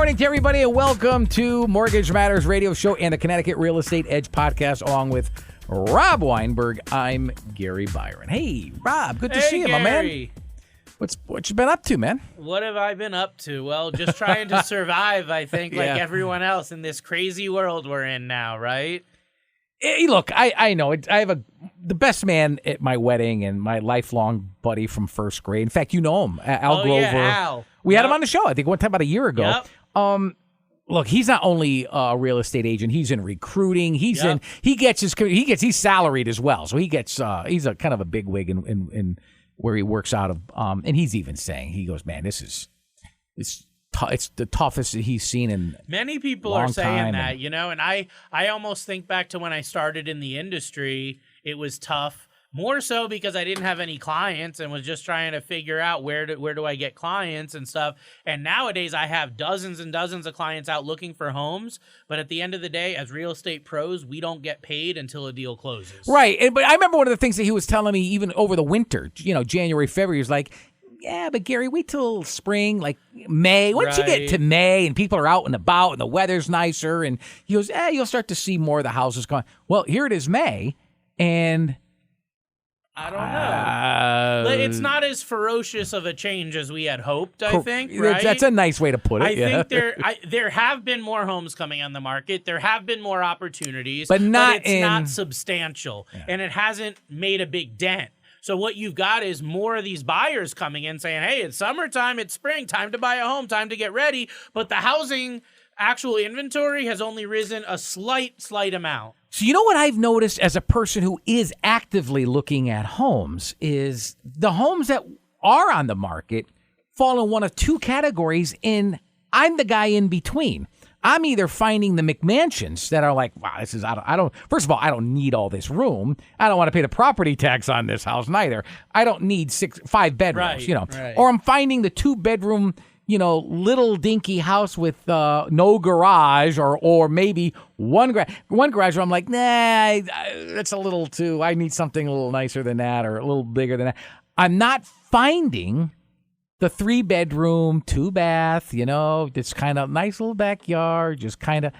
morning to everybody, and welcome to Mortgage Matters Radio Show and the Connecticut Real Estate Edge Podcast, along with Rob Weinberg. I'm Gary Byron. Hey, Rob, good to see you, Gary. my man. What you been up to, man? What have I been up to? Well, just trying to survive, I think, like everyone else in this crazy world we're in now, right? Hey, look, I know. I have the best man at my wedding and my lifelong buddy from first grade. In fact, you know him, Al Grover. Yeah, Al. We had him on the show, I think, one time about a year ago. Yep. Look, he's not only a real estate agent; he's in recruiting. He's salaried as well, so he's a kind of a bigwig in where he works out of. And he's even saying, he goes, "Man, it's the toughest that he's seen in many people long are saying time." that, you know, and I almost think back to when I started in the industry. It was tough. More so because I didn't have any clients and was just trying to figure out where do I get clients and stuff. And nowadays I have dozens and dozens of clients out looking for homes. But at the end of the day, as real estate pros, we don't get paid until a deal closes. Right. But I remember one of the things that he was telling me even over the winter, January, February, he was like, yeah, but Gary, wait till spring, like May. Once you get to May and people are out and about and the weather's nicer, and he goes, you'll start to see more of the houses going. Well, here it is May, and I don't know. It's not as ferocious of a change as we had hoped, I think, right? That's a nice way to put it. I think there have been more homes coming on the market. There have been more opportunities, but it's not substantial, and it hasn't made a big dent. So what you've got is more of these buyers coming in saying, hey, it's summertime, it's spring, time to buy a home, time to get ready. But the housing actual inventory has only risen a slight amount. So you know what I've noticed as a person who is actively looking at homes is the homes that are on the market fall in one of two categories, and I'm the guy in between. I'm either finding the McMansions that are like, wow, first of all, I don't need all this room. I don't want to pay the property tax on this house neither. I don't need 5 bedrooms, right. Or I'm finding the 2-bedroom, little dinky house with no garage or maybe one garage where I'm like, nah, that's a little too, I need something a little nicer than that or a little bigger than that. I'm not finding the 3-bedroom, 2-bath, it's kind of nice little backyard, just kind of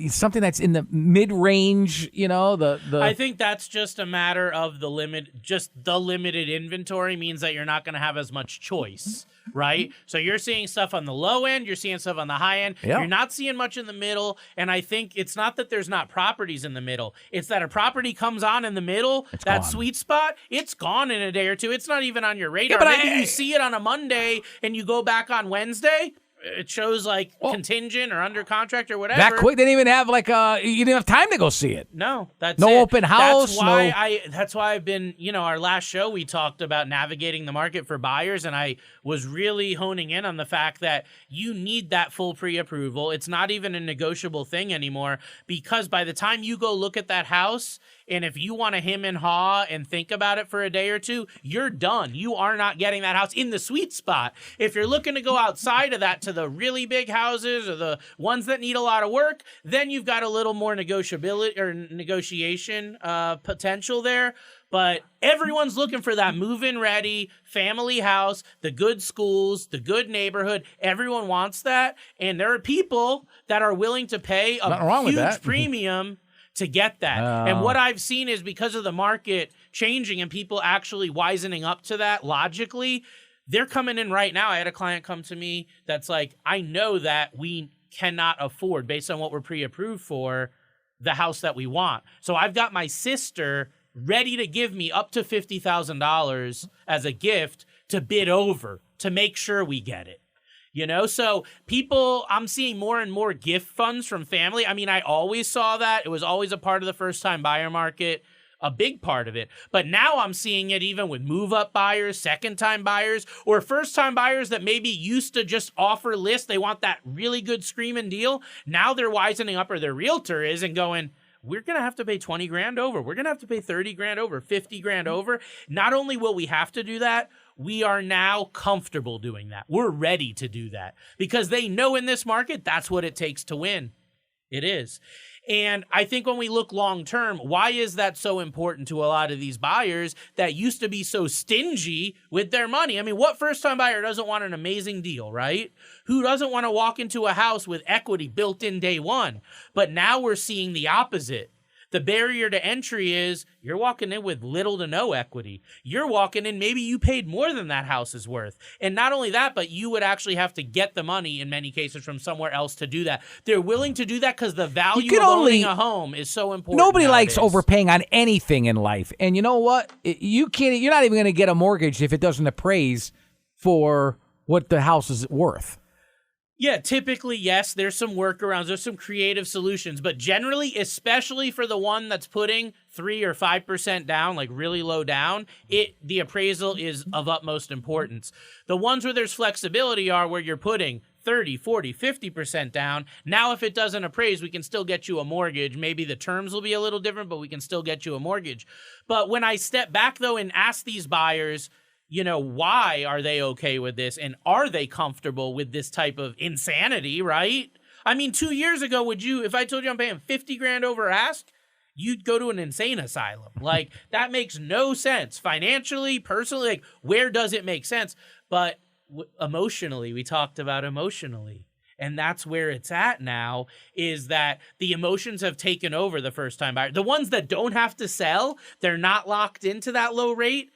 something that's in the mid-range, I think that's just a matter of the limited inventory means that you're not going to have as much choice, right? So you're seeing stuff on the low end, you're seeing stuff on the high end, You're not seeing much in the middle, and I think it's not that there's not properties in the middle, it's that a property comes on in the middle, sweet spot, it's gone in a day or two, it's not even on your radar. But maybe you see it on a Monday and you go back on Wednesday, it shows contingent or under contract or whatever. That quick? They didn't even have you didn't have time to go see it. No, that's no it. Open house. That's why I've been, our last show we talked about navigating the market for buyers, and I was really honing in on the fact that you need that full pre-approval. It's not even a negotiable thing anymore, because by the time you go look at that house, and if you want to hem and haw and think about it for a day or two, you're done. You are not getting that house in the sweet spot. If you're looking to go outside of that to the really big houses or the ones that need a lot of work, then you've got a little more negotiation potential there. But everyone's looking for that move-in ready family house, the good schools, the good neighborhood. Everyone wants that. And there are people that are willing to pay a huge premium to get that. And what I've seen is because of the market changing and people actually wisening up to that logically, they're coming in right now. I had a client come to me that's like, I know that we cannot afford, based on what we're pre-approved for, the house that we want. So I've got my sister ready to give me up to $50,000 as a gift to bid over to make sure we get it. So I'm seeing more and more gift funds from family. I mean, I always saw that. It was always a part of the first-time buyer market, a big part of it. But now I'm seeing it even with move-up buyers, second-time buyers, or first-time buyers that maybe used to just offer list. They want that really good screaming deal. Now they're wisening up, or their realtor is, and going, we're going to have to pay 20 grand over. We're going to have to pay 30 grand over, 50 grand over. Not only will we have to do that, we are now comfortable doing that. We're ready to do that because they know in this market, that's what it takes to win. It is. And I think when we look long term, why is that so important to a lot of these buyers that used to be so stingy with their money? I mean, what first time buyer doesn't want an amazing deal, right? Who doesn't want to walk into a house with equity built in day one? But now we're seeing the opposite. The barrier to entry is you're walking in with little to no equity. You're walking in, maybe you paid more than that house is worth. And not only that, but you would actually have to get the money in many cases from somewhere else to do that. They're willing to do that because the value of owning a home is so important. Nobody nowadays. likes overpaying on anything in life. And you know what? You're not even going to get a mortgage if it doesn't appraise for what the house is worth. Yeah, typically, yes, there's some workarounds, there's some creative solutions, but generally, especially for the one that's putting 3 or 5% down, like really low down, the appraisal is of utmost importance. The ones where there's flexibility are where you're putting 30, 40, 50% down. Now, if it doesn't appraise, we can still get you a mortgage. Maybe the terms will be a little different, but we can still get you a mortgage. But when I step back, though, and ask these buyers, why are they okay with this? And are they comfortable with this type of insanity, right? I mean, 2 years ago, if I told you I'm paying 50 grand over ask, you'd go to an insane asylum. Like, that makes no sense. Financially, personally, like, where does it make sense? But emotionally, we talked about emotionally. And that's where it's at now, is that the emotions have taken over the first time buyer. The ones that don't have to sell, they're not locked into that low rate.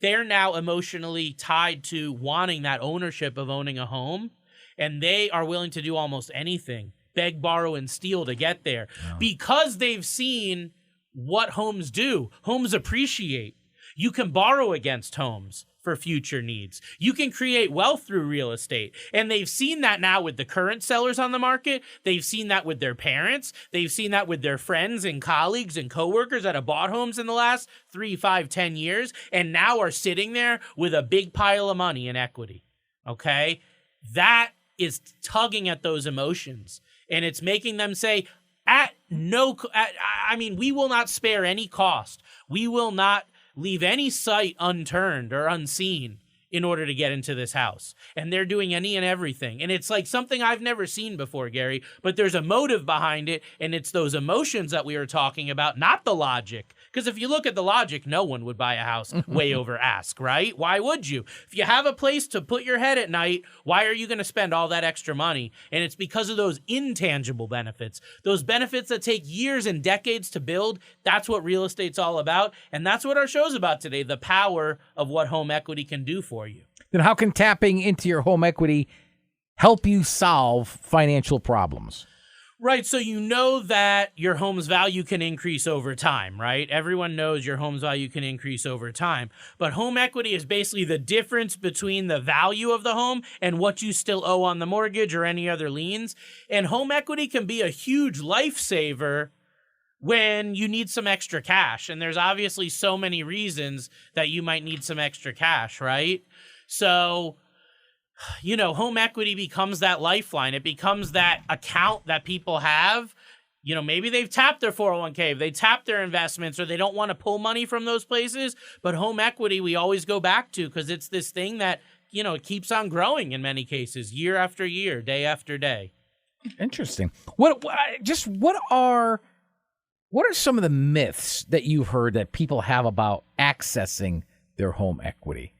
They're now emotionally tied to wanting that ownership of owning a home, and they are willing to do almost anything, beg, borrow, and steal to get there because they've seen what homes do. Homes appreciate. You can borrow against homes for future needs. You can create wealth through real estate. And they've seen that now with the current sellers on the market. They've seen that with their parents. They've seen that with their friends and colleagues and coworkers that have bought homes in the last 3, 5, 10 years, and now are sitting there with a big pile of money in equity. Okay? That is tugging at those emotions. And it's making them say, we will not spare any cost. We will not leave any site unturned or unseen in order to get into this house. And they're doing any and everything. And it's like something I've never seen before, Gary, but there's a motive behind it. And it's those emotions that we were talking about, not the logic. Because if you look at the logic, no one would buy a house way over ask, right? Why would you? If you have a place to put your head at night, why are you going to spend all that extra money? And it's because of those intangible benefits, those benefits that take years and decades to build. That's what real estate's all about. And that's what our show's about today, the power of what home equity can do for you. Then how can tapping into your home equity help you solve financial problems? Right. So you know that your home's value can increase over time, right? Everyone knows your home's value can increase over time. But home equity is basically the difference between the value of the home and what you still owe on the mortgage or any other liens. And home equity can be a huge lifesaver when you need some extra cash. And there's obviously so many reasons that you might need some extra cash, right? So, home equity becomes that lifeline. It becomes that account that people have. Maybe they've tapped their 401k, they tapped their investments, or they don't want to pull money from those places. But home equity, we always go back to because it's this thing that, it keeps on growing in many cases, year after year, day after day. Interesting. What are some of the myths that you've heard that people have about accessing their home equity?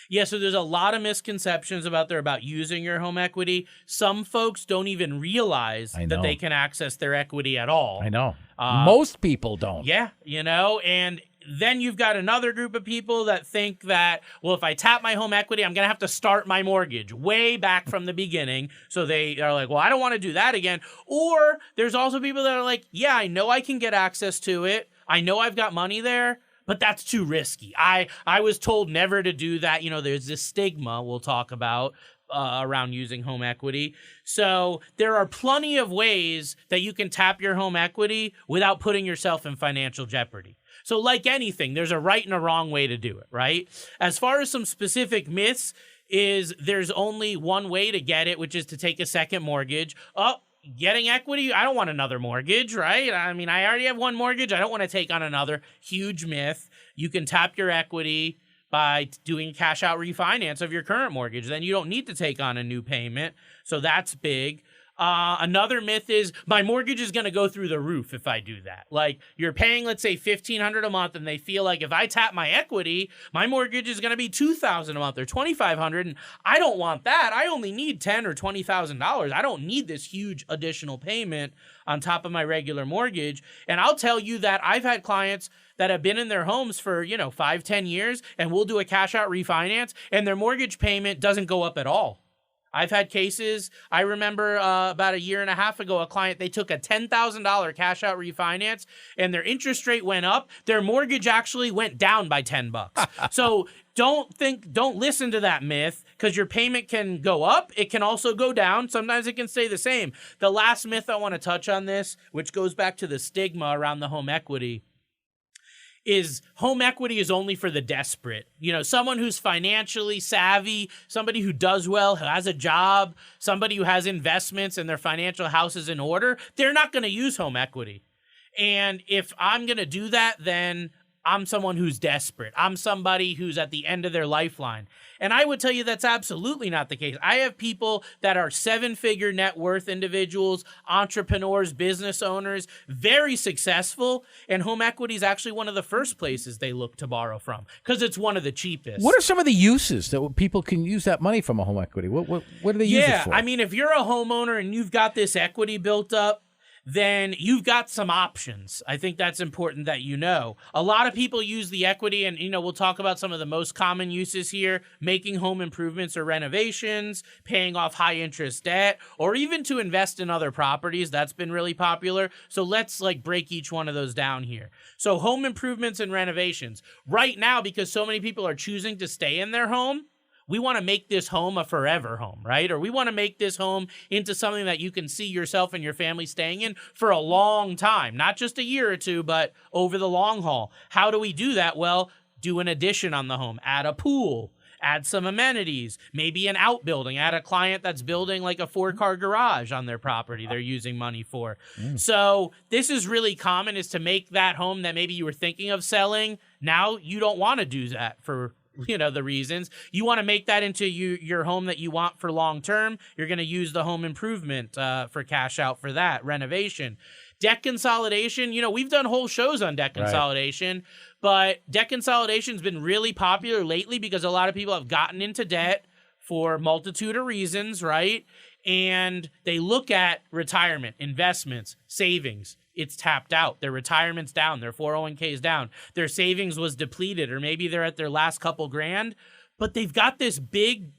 Yeah, so there's a lot of misconceptions about using your home equity. Some folks don't even realize that they can access their equity at all. I know. Most people don't. Yeah, and then you've got another group of people that think that, well, if I tap my home equity, I'm going to have to start my mortgage way back from the beginning. So they are like, well, I don't want to do that again. Or there's also people that are like, yeah, I know I can get access to it. I know I've got money there, but that's too risky. I was told never to do that. There's this stigma we'll talk about around using home equity. So there are plenty of ways that you can tap your home equity without putting yourself in financial jeopardy. So like anything, there's a right and a wrong way to do it, right? As far as some specific myths is there's only one way to get it, which is to take a second mortgage. Getting equity, I don't want another mortgage, right? I mean, I already have one mortgage. I don't want to take on another. Huge myth. You can tap your equity by doing a cash out refinance of your current mortgage. Then you don't need to take on a new payment. So that's big. Another myth is my mortgage is going to go through the roof if I do that. Like you're paying, let's say $1,500 a month, and they feel like if I tap my equity, my mortgage is going to be $2,000 a month or $2,500. And I don't want that. I only need $10,000 or $20,000. I don't need this huge additional payment on top of my regular mortgage. And I'll tell you that I've had clients that have been in their homes for, 5-10 years, and we'll do a cash out refinance and their mortgage payment doesn't go up at all. I've had cases, I remember about a year and a half ago, a client, they took a $10,000 cash out refinance and their interest rate went up. Their mortgage actually went down by $10. So don't listen to that myth, because your payment can go up. It can also go down. Sometimes it can stay the same. The last myth I want to touch on this, which goes back to the stigma around the home equity, is home equity is only for the desperate. Someone who's financially savvy, somebody who does well, who has a job, somebody who has investments and their financial house is in order, they're not going to use home equity. And if I'm going to do that, then I'm someone who's desperate. I'm somebody who's at the end of their lifeline. And I would tell you that's absolutely not the case. I have people that are 7-figure net worth individuals, entrepreneurs, business owners, very successful, and home equity is actually one of the first places they look to borrow from because it's one of the cheapest. What are some of the uses that people can use that money from a home equity? What do they use it for? Yeah, I mean, if you're a homeowner and you've got this equity built up, then you've got some options. I think that's important that you know. A lot of people use the equity, and we'll talk about some of the most common uses here: making home improvements or renovations, paying off high interest debt, or even to invest in other properties. That's been really popular. So let's break each one of those down here. So home improvements and renovations. Right now, because so many people are choosing to stay in their home, we want to make this home a forever home, right? Or we want to make this home into something that you can see yourself and your family staying in for a long time, not just a year or two, but over the long haul. How do we do that? Well, do an addition on the home, add a pool, add some amenities, maybe an outbuilding, add a client that's building like a 4-car garage on their property they're using money for. So this is really common, is to make that home that maybe you were thinking of selling. Now you don't want to do that for the reasons. You want to make that into your home that you want for long term. You're going to use the home improvement for cash out for that renovation. Debt consolidation, we've done whole shows on debt consolidation, but debt consolidation has been really popular lately because a lot of people have gotten into debt for a multitude of reasons, right? And they look at retirement, investments, savings. It's tapped out. Their retirement's down. Their 401k is down. Their savings was depleted, or maybe they're at their last couple grand, but they've got this big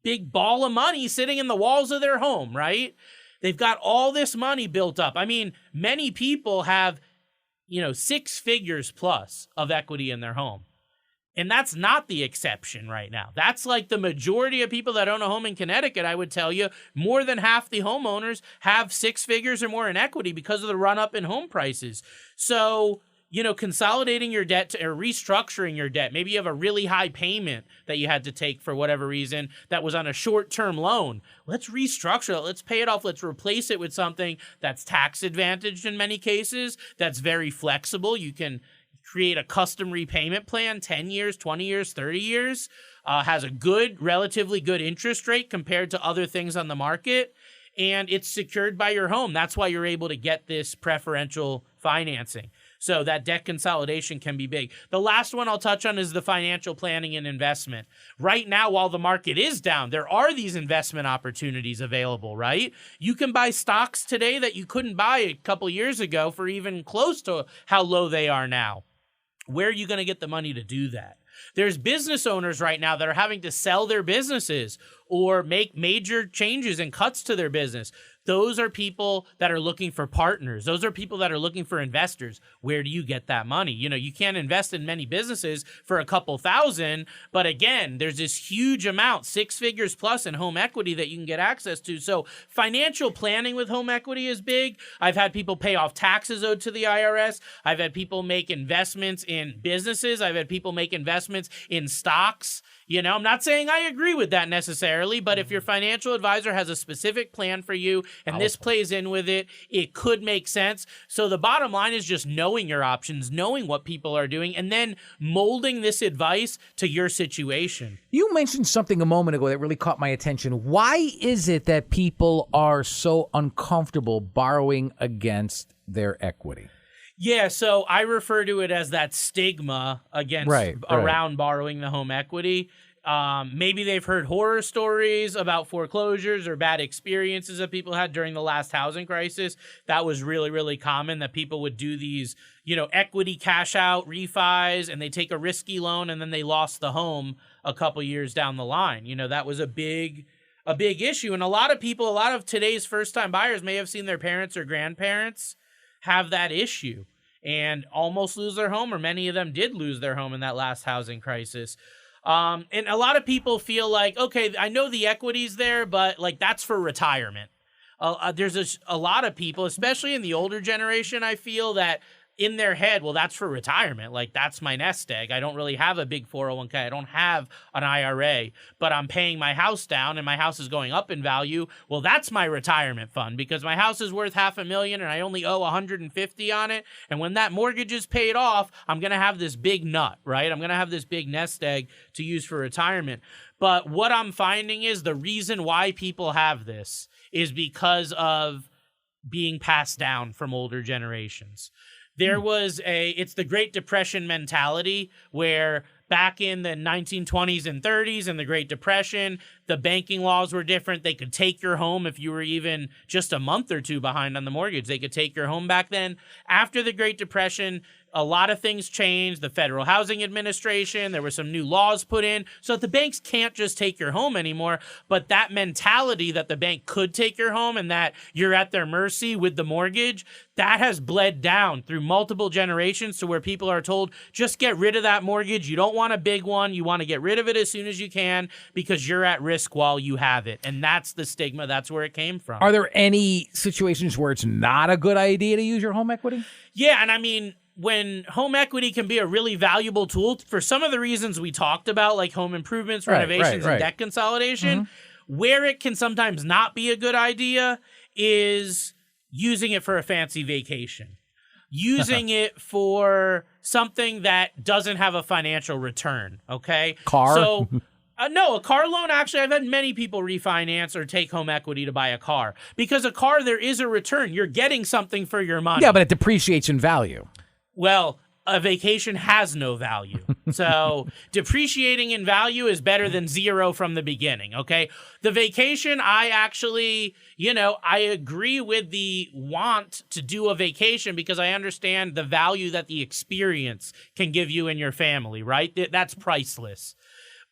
ball of money sitting in the walls of their home, right? They've got all this money built up. I mean, many people have, 6 figures plus of equity in their home. And that's not the exception right now. That's like the majority of people that own a home in Connecticut. I would tell you more than half the homeowners have 6 figures or more in equity because of the run up in home prices. So, consolidating your debt or restructuring your debt. Maybe you have a really high payment that you had to take for whatever reason that was on a short-term loan. Let's restructure it. Let's pay it off. Let's replace it with something that's tax advantaged in many cases, that's very flexible. You can create a custom repayment plan, 10 years, 20 years, 30 years, has a relatively good interest rate compared to other things on the market, and it's secured by your home. That's why you're able to get this preferential financing. So that debt consolidation can be big. The last one I'll touch on is the financial planning and investment. Right now, while the market is down, there are these investment opportunities available, right? You can buy stocks today that you couldn't buy a couple years ago for even close to how low they are now. Where are you going to get the money to do that? There's business owners right now that are having to sell their businesses or make major changes and cuts to their business. Those are people that are looking for partners. Those are people that are looking for investors. Where do you get that money? You can't invest in many businesses for a couple thousand, but again, there's this huge amount, 6 figures plus in home equity that you can get access to. So financial planning with home equity is big. I've had people pay off taxes owed to the IRS. I've had people make investments in businesses. I've had people make investments in stocks. I'm not saying I agree with that necessarily, but if your financial advisor has a specific plan for you and this plays in with it, it could make sense. So the bottom line is just knowing your options, knowing what people are doing, and then molding this advice to your situation. You mentioned something a moment ago that really caught my attention. Why is it that people are so uncomfortable borrowing against their equity? Yeah, so I refer to it as that stigma against around borrowing the home equity. Maybe they've heard horror stories about foreclosures or bad experiences that people had during the last housing crisis. That was really, really common, that people would do these, equity cash out refis, and they take a risky loan and then they lost the home a couple years down the line. That was a big issue. And a lot of today's first-time buyers may have seen their parents or grandparents have that issue and almost lose their home, or many of them did lose their home in that last housing crisis. And a lot of people feel like, okay, I know the equity's there, but like that's for retirement. There's a lot of people, especially in the older generation, I feel that in their head, well, that's for retirement. Like, that's my nest egg. I don't really have a big 401k. I don't have an IRA, but I'm paying my house down and my house is going up in value. Well, that's my retirement fund because my house is worth $500,000 and I only owe $150 on it. And when that mortgage is paid off, I'm going to have this big nut, right? I'm going to have this big nest egg to use for retirement. But what I'm finding is the reason why people have this is because of being passed down from older generations. There was it's the Great Depression mentality where back in the 1920s and 30s and the Great Depression, the banking laws were different. They could take your home if you were even just a month or two behind on the mortgage. They could take your home back then. After the Great Depression, a lot of things changed. The Federal Housing Administration, there were some new laws put in so that the banks can't just take your home anymore. But that mentality that the bank could take your home and that you're at their mercy with the mortgage, that has bled down through multiple generations to where people are told, just get rid of that mortgage. You don't want a big one. You want to get rid of it as soon as you can because you're at risk while you have it. And that's the stigma. That's where it came from. Are there any situations where it's not a good idea to use your home equity? Yeah, and I mean, when home equity can be a really valuable tool for some of the reasons we talked about, like home improvements, renovations, and debt consolidation, where it can sometimes not be a good idea is using it for a fancy vacation, using it for something that doesn't have a financial return, okay? Car? So, no, a car loan, actually, I've had many people refinance or take home equity to buy a car. Because a car, there is a return. You're getting something for your money. Yeah, but it depreciates in value. Well, a vacation has no value. So depreciating in value is better than zero from the beginning, okay? The vacation, I actually, I agree with the want to do a vacation because I understand the value that the experience can give you and your family, right? That's priceless.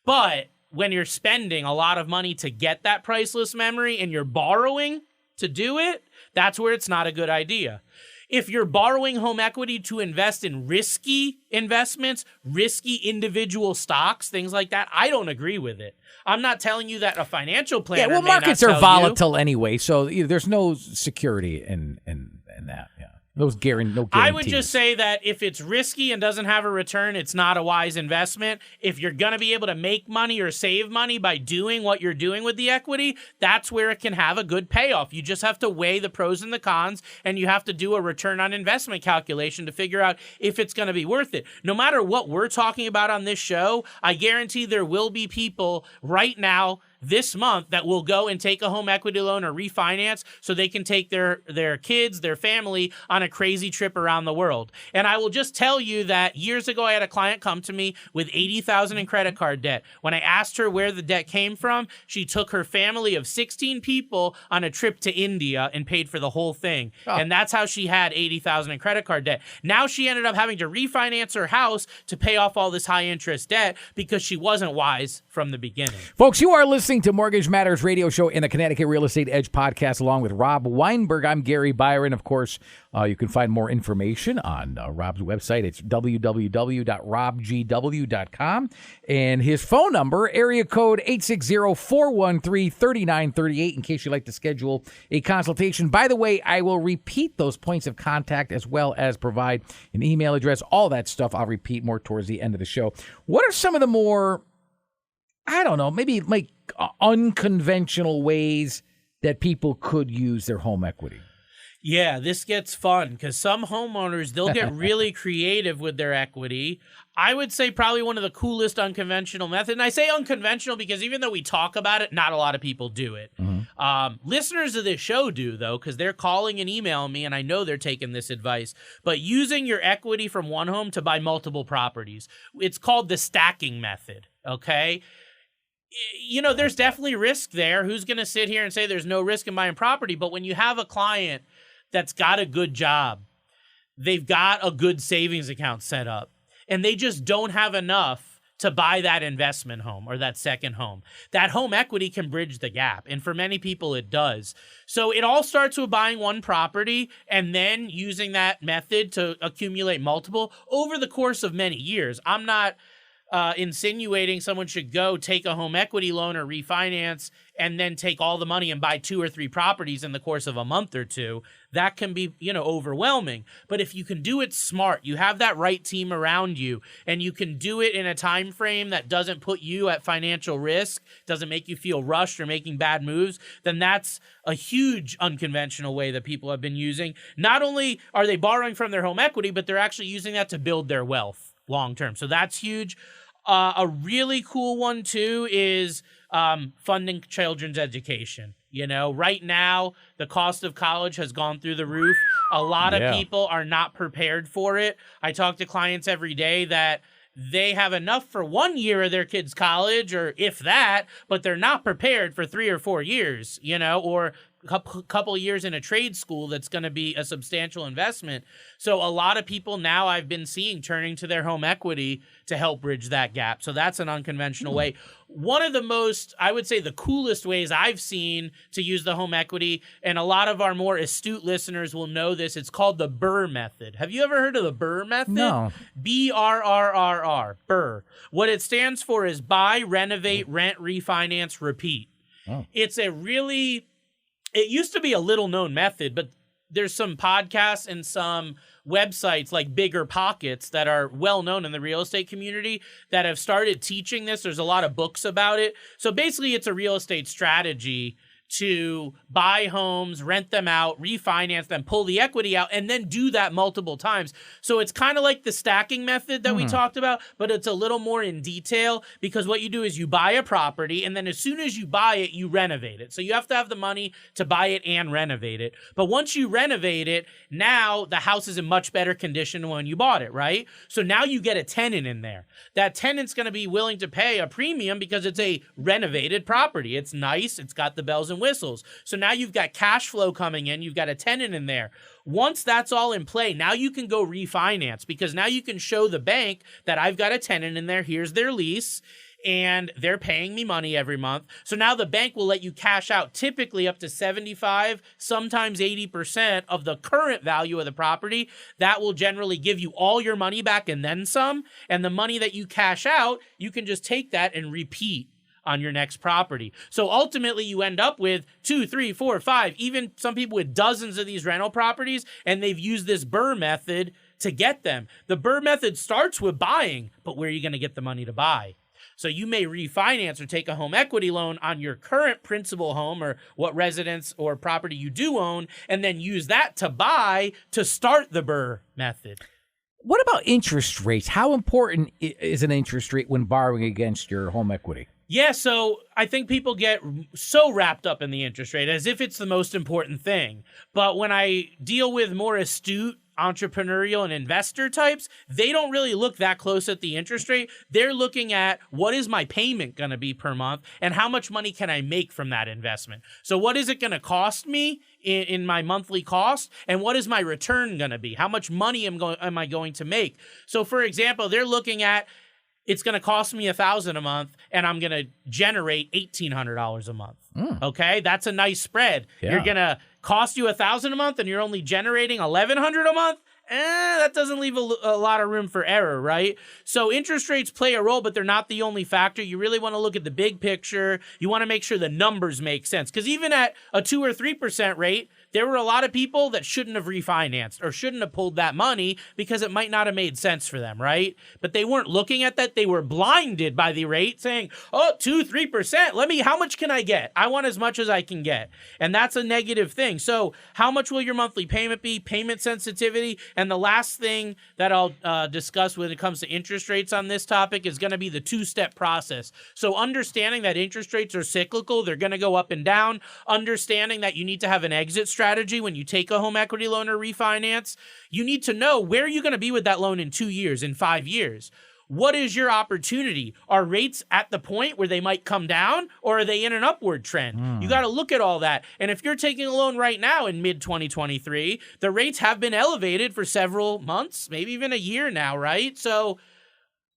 But when you're spending a lot of money to get that priceless memory and you're borrowing to do it, that's where it's not a good idea. If you're borrowing home equity to invest in risky investments, risky individual stocks, things like that, I don't agree with it. I'm not telling you that a financial planner may not markets are tell volatile anyway, so there's no security in that. Yeah. No guarantees. I would just say that if it's risky and doesn't have a return, it's not a wise investment. If you're going to be able to make money or save money by doing what you're doing with the equity, that's where it can have a good payoff. You just have to weigh the pros and the cons, and you have to do a return on investment calculation to figure out if it's going to be worth it. No matter what we're talking about on this show, I guarantee there will be people right now this month that will go and take a home equity loan or refinance so they can take their kids, their family on a crazy trip around the world. And I will just tell you that years ago, I had a client come to me with $80,000 in credit card debt. When I asked her where the debt came from, she took her family of 16 people on a trip to India and paid for the whole thing. Oh. And that's how she had $80,000 in credit card debt. Now she ended up having to refinance her house to pay off all this high interest debt because she wasn't wise from the beginning. Folks, you are listening to Mortgage Matters radio show in the Connecticut Real Estate Edge podcast along with Rob Weinberg. I'm Gary Byron. Of course, you can find more information on Rob's website. It's www.robgw.com. And his phone number, area code 860-413-3938, in case you'd like to schedule a consultation. By the way, I will repeat those points of contact as well as provide an email address. All that stuff I'll repeat more towards the end of the show. What are some of the more I don't know, maybe like unconventional ways that people could use their home equity? Yeah, this gets fun because some homeowners, they'll get really creative with their equity. I would say probably one of the coolest unconventional methods. And I say unconventional because even though we talk about it, not a lot of people do it. Listeners of this show do, though, because they're calling and emailing me, and I know they're taking this advice. But using your equity from one home to buy multiple properties. It's called the stacking method, okay? You know, there's definitely risk there. Who's going to sit here and say there's no risk in buying property? But when you have a client that's got a good job, they've got a good savings account set up, and they just don't have enough to buy that investment home or that second home, that home equity can bridge the gap. And for many people, it does. So it all starts with buying one property and then using that method to accumulate multiple over the course of many years. I'm not insinuating someone should go take a home equity loan or refinance and then take all the money and buy 2 or 3 properties in the course of a month or two. That can be, overwhelming. But if you can do it smart, you have that right team around you, and you can do it in a time frame that doesn't put you at financial risk, doesn't make you feel rushed or making bad moves, then that's a huge unconventional way that people have been using. Not only are they borrowing from their home equity, but they're actually using that to build their wealth long term. So that's huge. A really cool one too is funding children's education. Right now the cost of college has gone through the roof. A lot of people are not prepared for it. I talk to clients every day that they have enough for 1 year of their kids' college, or if that, but they're not prepared for 3 or 4 years, or couple years in a trade school that's going to be a substantial investment. So a lot of people now I've been seeing turning to their home equity to help bridge that gap. So that's an unconventional way. One of the most, I would say the coolest ways I've seen to use the home equity, and a lot of our more astute listeners will know this, it's called the BRRRR method. Have you ever heard of the BRRRR method? No. BRRRR, BRRRR. What it stands for is buy, renovate, rent, refinance, repeat. Oh. It used to be a little known method, but there's some podcasts and some websites like Bigger Pockets that are well known in the real estate community that have started teaching this. There's a lot of books about it. So basically it's a real estate strategy to buy homes, rent them out, refinance them, pull the equity out, and then do that multiple times. So it's kind of like the stacking method that we talked about, but it's a little more in detail, because what you do is you buy a property, and then as soon as you buy it, you renovate it. So you have to have the money to buy it and renovate it. But once you renovate it, now the house is in much better condition than when you bought it, right? So now you get a tenant in there. That tenant's going to be willing to pay a premium because it's a renovated property. It's nice. It's got the bells and whistles. So now you've got cash flow coming in. You've got a tenant in there. Once that's all in play, now you can go refinance, because now you can show the bank that I've got a tenant in there. Here's their lease, and they're paying me money every month. So now the bank will let you cash out typically up to 75, sometimes 80% of the current value of the property. That will generally give you all your money back and then some. And the money that you cash out, you can just take that and repeat on your next property. So ultimately you end up with 2, 3, 4, 5, even some people with dozens of these rental properties, and they've used this BRRRR method to get them. The BRRRR method starts with buying, but where are you going to get the money to buy? So you may refinance or take a home equity loan on your current principal home or what residence or property you do own, and then use that to buy to start the BRRRR method. What about interest rates? How important is an interest rate when borrowing against your home equity? Yeah, so I think people get so wrapped up in the interest rate as if it's the most important thing. But when I deal with more astute entrepreneurial and investor types, they don't really look that close at the interest rate. They're looking at what is my payment going to be per month and how much money can I make from that investment. So what is it going to cost me in my monthly cost, and what is my return going to be? How much money am I going to make? So for example, they're looking at, it's going to cost me $1,000 a month, and I'm going to generate $1,800 a month. Okay, that's a nice spread. Yeah. You're going to cost you $1,000 a month, and you're only generating $1,100 a month. that doesn't leave a lot of room for error, right? So interest rates play a role, but they're not the only factor. You really want to look at the big picture. You want to make sure the numbers make sense. Because even at a 2 or 3% rate, there were a lot of people that shouldn't have refinanced or shouldn't have pulled that money because it might not have made sense for them, right? But they weren't looking at that. They were blinded by the rate saying, 2, 3%. How much can I get? I want as much as I can get. And that's a negative thing. So how much will your monthly payment be? Payment sensitivity. And the last thing that I'll discuss when it comes to interest rates on this topic is going to be the 2-step process. So understanding that interest rates are cyclical, they're going to go up and down, understanding that you need to have an exit strategy when you take a home equity loan or refinance. You need to know where you're going to be with that loan in 2 years, in 5 years. What is your opportunity? Are rates at the point where they might come down, or are they in an upward trend? You got to look at all that. And if you're taking a loan right now in mid-2023, the rates have been elevated for several months, maybe even a year now, right? So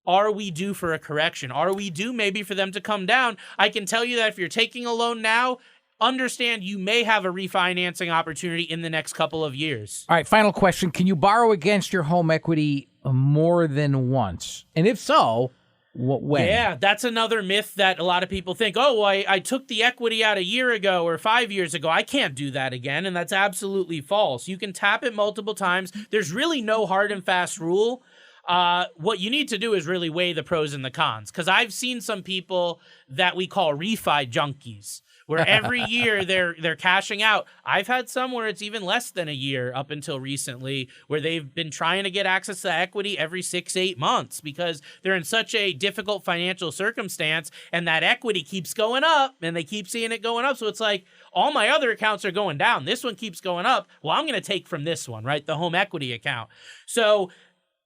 are we due for a correction? Are we due maybe for them to come down? I can tell you that if you're taking a loan now, understand you may have a refinancing opportunity in the next couple of years. All right, final question. Can you borrow against your home equity more than once? And if so, when? Yeah, that's another myth that a lot of people think, I took the equity out a year ago or 5 years ago. I can't do that again. And that's absolutely false. You can tap it multiple times. There's really no hard and fast rule. What you need to do is really weigh the pros and the cons. Because I've seen some people that we call refi junkies, where every year they're cashing out. I've had some where it's even less than a year up until recently, where they've been trying to get access to equity every 6-8 months because they're in such a difficult financial circumstance, and that equity keeps going up, and they keep seeing it going up. So it's like, all my other accounts are going down. This one keeps going up. Well, I'm going to take from this one, right? The home equity account. So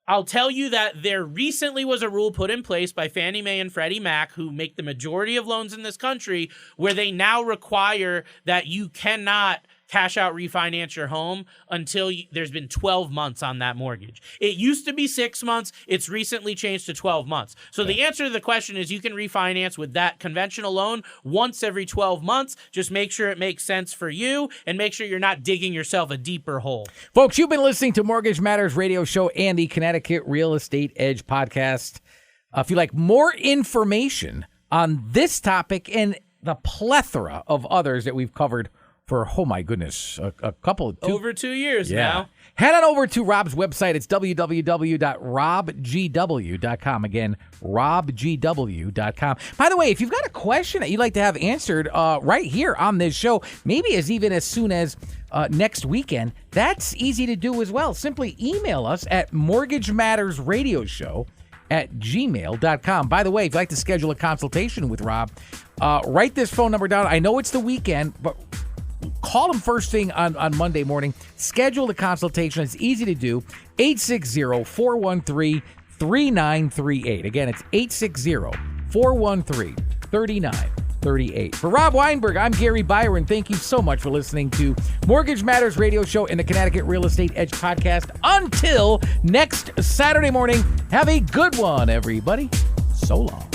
I'll tell you that there recently was a rule put in place by Fannie Mae and Freddie Mac, who make the majority of loans in this country, where they now require that you cannot cash out refinance your home until there's been 12 months on that mortgage. It used to be 6 months. It's recently changed to 12 months. So the answer to the question is you can refinance with that conventional loan once every 12 months. Just make sure it makes sense for you and make sure you're not digging yourself a deeper hole. Folks, you've been listening to Mortgage Matters Radio Show and the Connecticut Real Estate Edge podcast. If you'd like more information on this topic and the plethora of others that we've covered for, oh my goodness, over 2 years now. Head on over to Rob's website. It's www.robgw.com. Again, robgw.com. By the way, if you've got a question that you'd like to have answered right here on this show, maybe even as soon as next weekend, that's easy to do as well. Simply email us at mortgagemattersradioshow@gmail.com. By the way, if you'd like to schedule a consultation with Rob, write this phone number down. I know it's the weekend, but call him first thing on Monday morning. Schedule the consultation. It's easy to do. 860-413-3938. Again, it's 860-413-3938. For Rob Weinberg, I'm Gary Byron. Thank you so much for listening to Mortgage Matters Radio Show and the Connecticut Real Estate Edge podcast. Until next Saturday morning, have a good one, everybody. So long.